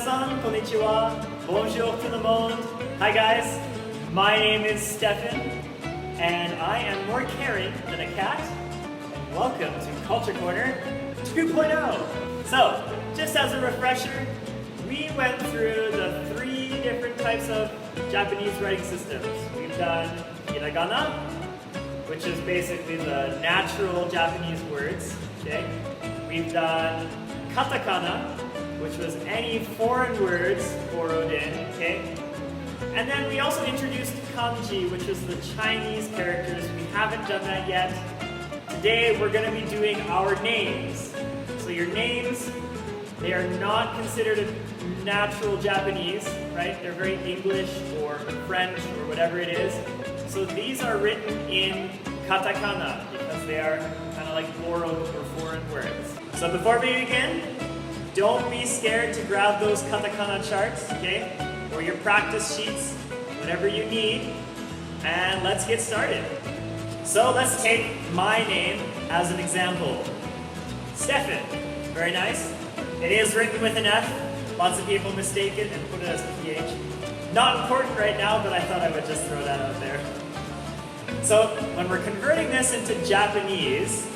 Minasan, konnichiwa, bonjour tout le monde. Hi guys, my name is Stefan, and I am more caring than a cat. Welcome to Culture Corner 2.0. So, just as a refresher, we went through the 3 different types of Japanese writing systems. We've done hiragana, which is basically the natural Japanese words. Okay? We've done katakana, which was any foreign words borrowed in. Okay? And then we also introduced kanji, which is the Chinese characters. We haven't done that yet. Today we're going to be doing our names. So your names, they are not considered natural Japanese, right? They're very English or French or whatever it is. So these are written in katakana because they are kind of like borrowed or foreign words. So before we begin, don't be scared to grab those katakana charts, okay? Or your practice sheets, whatever you need, and let's get started. So let's take my name as an example. Stefan, very nice. It is written with an F. Lots of people mistake it and put it as a PH. Not important right now, but I thought I would just throw that out there. So when we're converting this into Japanese,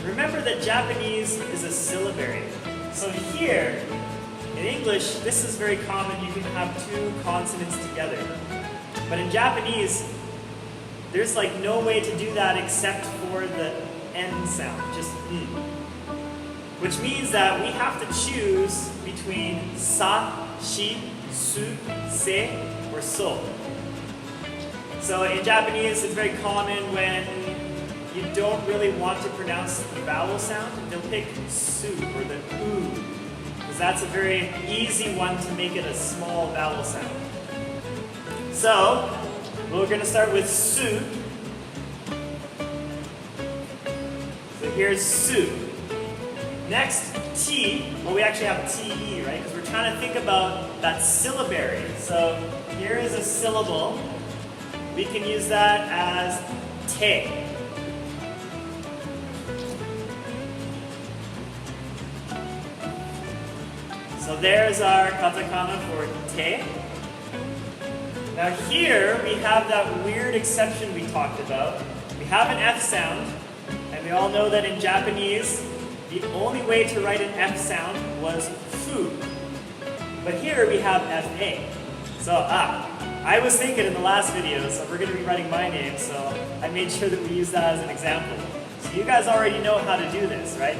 remember that Japanese is a syllabary. So here, in English, this is very common. You can have 2 consonants together. But in Japanese, there's like no way to do that except for the N sound, just N. Which means that we have to choose between sa, shi, su, se, or so. So in Japanese, it's very common when you don't really want to pronounce the vowel sound, they'll pick su or the u, because that's a very easy one to make it a small vowel sound. So we're going to start with su. So here's su. Next, T, well we actually have TE, right? Because we're trying to think about that syllabary. So here is a syllable. We can use that as te. So there's our katakana for te. Now here we have that weird exception we talked about. We have an F sound, and we all know that in Japanese, the only way to write an F sound was fu. But here we have FA. So, I was thinking in the last video, so we're going to be writing my name, so I made sure that we use that as an example. So you guys already know how to do this, right?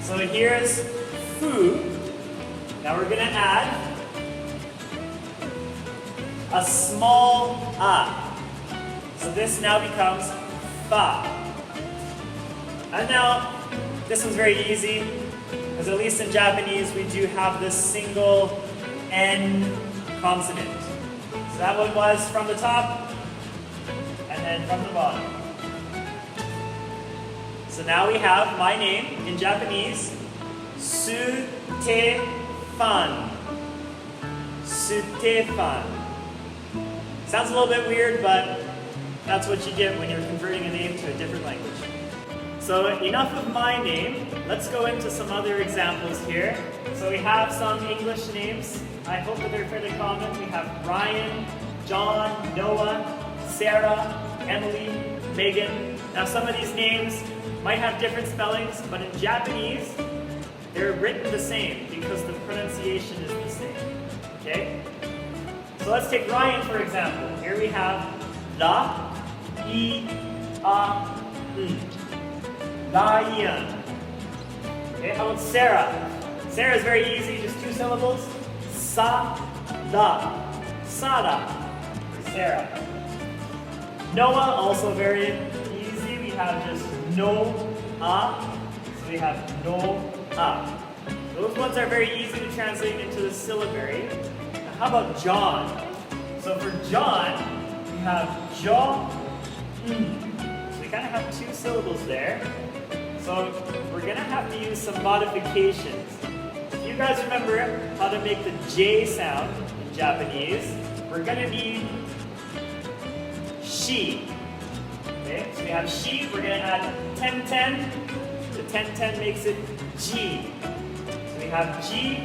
So here's fu. Now we're going to add a small a. So this now becomes fa. And now, this one's very easy, because at least in Japanese we do have this single N consonant. So that one was from the top, and then from the bottom. So now we have my name in Japanese, Stefan. Stefan. Sounds a little bit weird, but that's what you get when you're converting a name to a different language. So enough of my name, let's go into some other examples here. So we have some English names. I hope that they're fairly common. We have Ryan, John, Noah, Sarah, Emily, Megan. Now some of these names might have different spellings, but in Japanese, they're written the same because the pronunciation is the same. Okay? So let's take Ryan for example. Here we have la, I, a, n. Ryan. Okay, how about Sarah? Sarah is very easy, just 2 syllables. Sa-da. Sada. Sarah. Noah, also very easy. We have just no-a. So we have no-a. Those ones are very easy to translate into the syllabary. Now how about John? So for John, we have jo, n. So we kind of have 2 syllables there. So we're going to have to use some modifications. If you guys remember how to make the J sound in Japanese, we're going to need she. Okay, so we have she, we're going to add 10-10. The 10-10 makes it G. have G.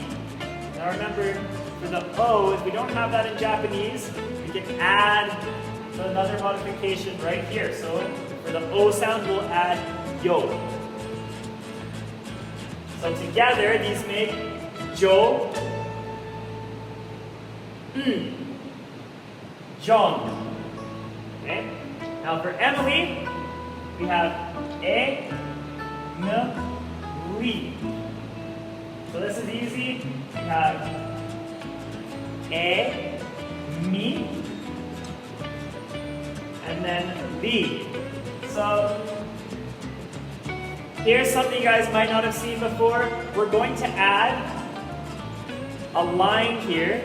Now remember, for the O, if we don't have that in Japanese, we can add another modification right here. So for the O sound, we'll add yo. So together, these make jo, John. Okay? Now for Emily, we have E, N, Li. So this is easy. We have E, Mi, and then Li. So here's something you guys might not have seen before. We're going to add a line here.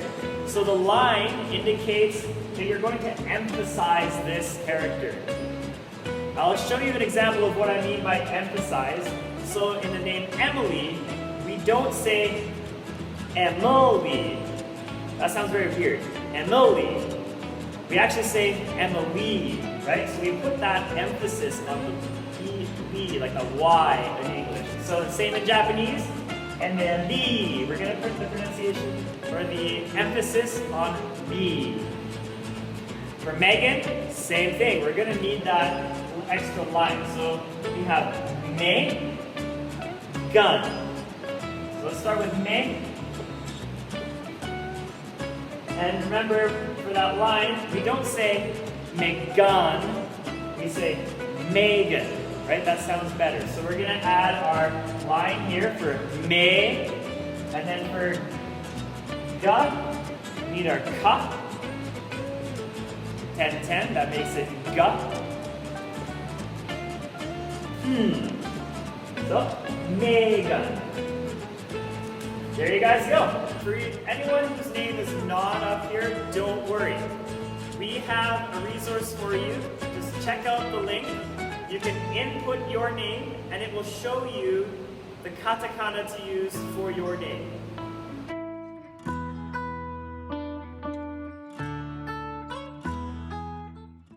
So the line indicates that you're going to emphasize this character. I'll show you an example of what I mean by emphasize. So in the name Emily, we don't say Emily. That sounds very weird. Emily. We actually say Emily, right? So we put that emphasis on the E, like a Y in English. So same in Japanese. And then B, we're going to put the pronunciation or the emphasis on B. For Megan, same thing. We're going to need that extra line. So we have me, gun. So let's start with me. And remember, for that line, we don't say Megan, we say Megan. Right? That sounds better. So we're going to add our line here for me, and then for ga, we need our ka. 10-10, that makes it ga. So, Megan. There you guys go. For anyone whose name is not up here, don't worry. We have a resource for you. Just check out the link. You can input your name, and it will show you the katakana to use for your name.